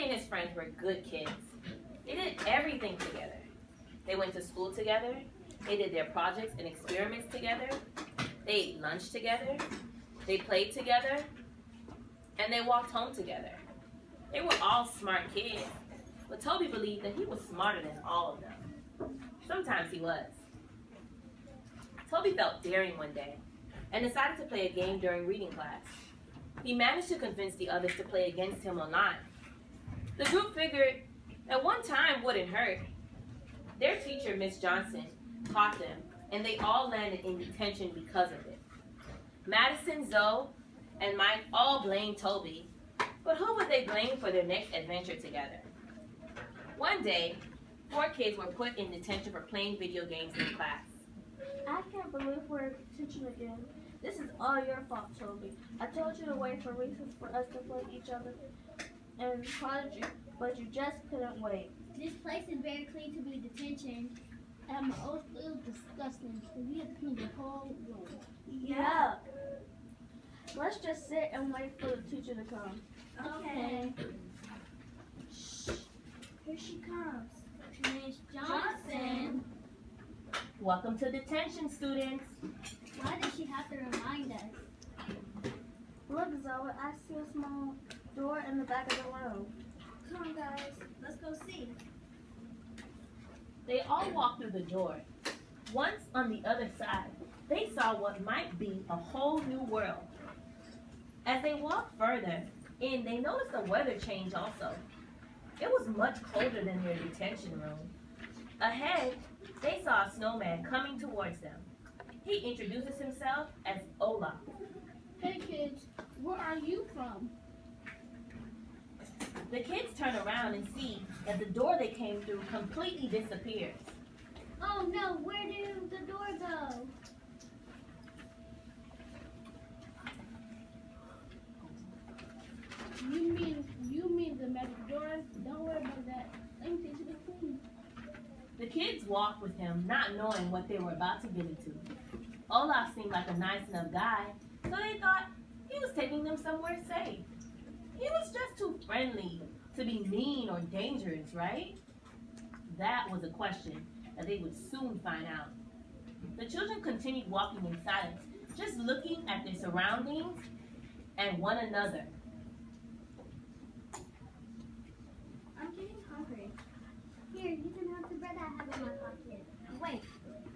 and his friends were good kids. They did everything together. They went to school together. They did their projects and experiments together. They ate lunch together. They played together. And they walked home together. They were all smart kids. But Toby believed that he was smarter than all of them. Sometimes he was. Toby felt daring one day and decided to play a game during reading class. He managed to convince the others to play against him online. The group figured that one time wouldn't hurt. Their teacher, Miss Johnson, caught them, and they all landed in detention because of it. Madison, Zoe, and Mike all blamed Toby, but who would they blame for their next adventure together? One day, 4 kids were put in detention for playing video games in class. I can't believe we're in detention again. This is all your fault, Toby. I told you to wait for recess for us to play each other and prodded you, but you just couldn't wait. This place is very clean to be detention. And my old feels disgusting. We have to clean the whole room. Yeah. Let's just sit and wait for the teacher to come. Okay. Shh. Here she comes. Miss Johnson. Welcome to detention, students. Why does she have to remind us? Look, Zoe, I see a small door in the back of the room. Come on, guys. Let's go see. They all walked through the door. Once on the other side, they saw what might be a whole new world. As they walked further in, they noticed the weather change also. It was much colder than their detention room. Ahead, they saw a snowman coming towards them. He introduces himself as Olaf. Hey, kids. Where are you from? The kids turn around and see that the door they came through completely disappears. Oh, no. Where did the door go? You mean the magic door? Don't worry about that. Let me take you to the queen. The kids walked with him, not knowing what they were about to get into. Olaf seemed like a nice enough guy, so they thought he was taking them somewhere safe. He was just too friendly to be mean or dangerous, right? That was a question that they would soon find out. The children continued walking in silence, just looking at their surroundings and one another. I'm getting hungry. Here, you can have the bread I have in my pocket. Wait,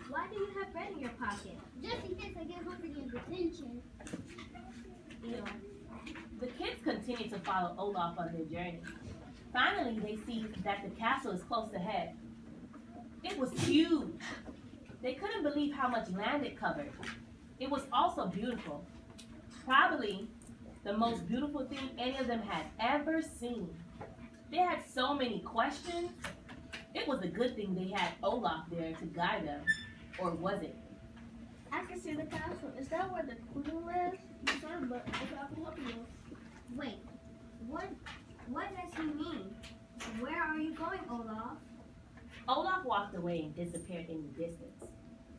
why do you have bread in your pocket? Just in case I get hungry in detention. The kids continue to follow Olaf on their journey. Finally, they see that the castle is close ahead. It was huge. They couldn't believe how much land it covered. It was also beautiful. Probably the most beautiful thing any of them had ever seen. They had so many questions. It was a good thing they had Olaf there to guide them. Or was it? I can see the castle. Is that where the queen lives? Sorry, but if I can help you. Wait, what does he mean? Where are you going, Olaf? Olaf walked away and disappeared in the distance.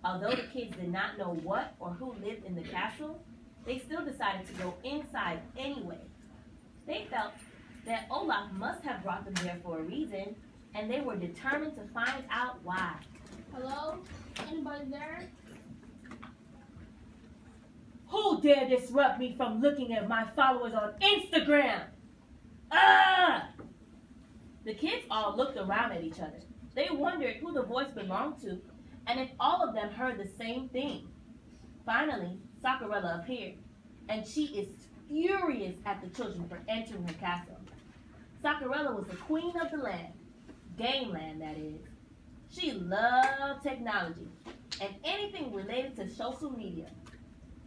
Although the kids did not know what or who lived in the castle, they still decided to go inside anyway. They felt that Olaf must have brought them there for a reason, and they were determined to find out why. Hello? Anybody there? Who dare disrupt me from looking at my followers on Instagram? Ah! The kids all looked around at each other. They wondered who the voice belonged to and if all of them heard the same thing. Finally, Sakurella appeared, and she is furious at the children for entering her castle. Sakurella was the queen of the land, Game Land that is. She loved technology and anything related to social media.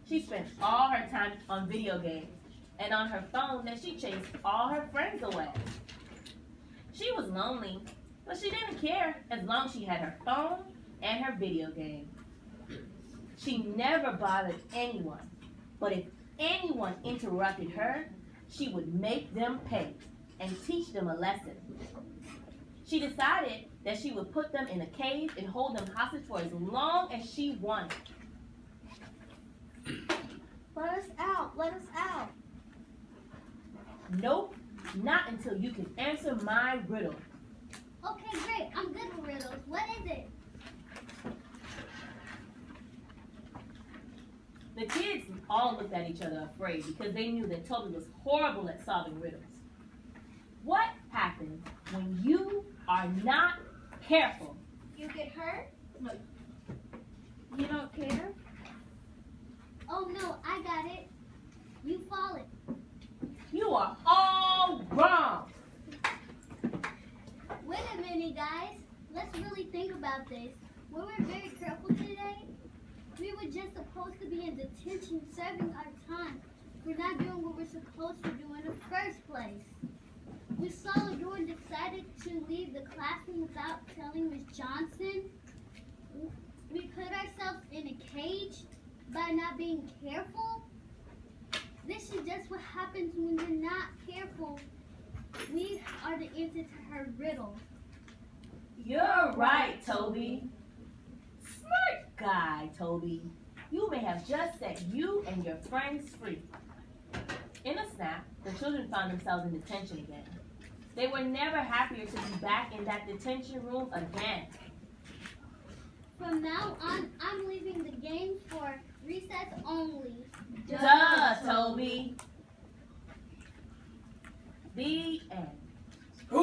She spent all her time on video games and on her phone that she chased all her friends away. She was lonely, but she didn't care as long as she had her phone and her video game. She never bothered anyone, but if anyone interrupted her, she would make them pay and teach them a lesson. She decided that she would put them in a cave and hold them hostage for as long as she wanted. Let us out! Let us out! Nope, Not until you can answer my riddle. Okay, great. I'm good with riddles. What is it? The kids all looked at each other afraid because they knew that Toby was horrible at solving riddles. What happens when you are not careful? You get hurt? You don't care? Oh no, I got it. You fall it. You are all wrong. Wait a minute, guys. Let's really think about this. We were very careful today. We were just supposed to be in detention serving our time. We're not doing what we're supposed to do in the first place. We saw Jordan decided to leave the classroom without telling Miss Johnson. We put ourselves in a cage by not being careful. This is just what happens when you're not careful. We are the answer to her riddle. You're right, Toby. Smart guy, Toby. You may have just set you and your friends free. In a snap, the children found themselves in detention again. They were never happier to be back in that detention room again. From now on, I'm leaving the games for recess only. Duh, Toby. The end.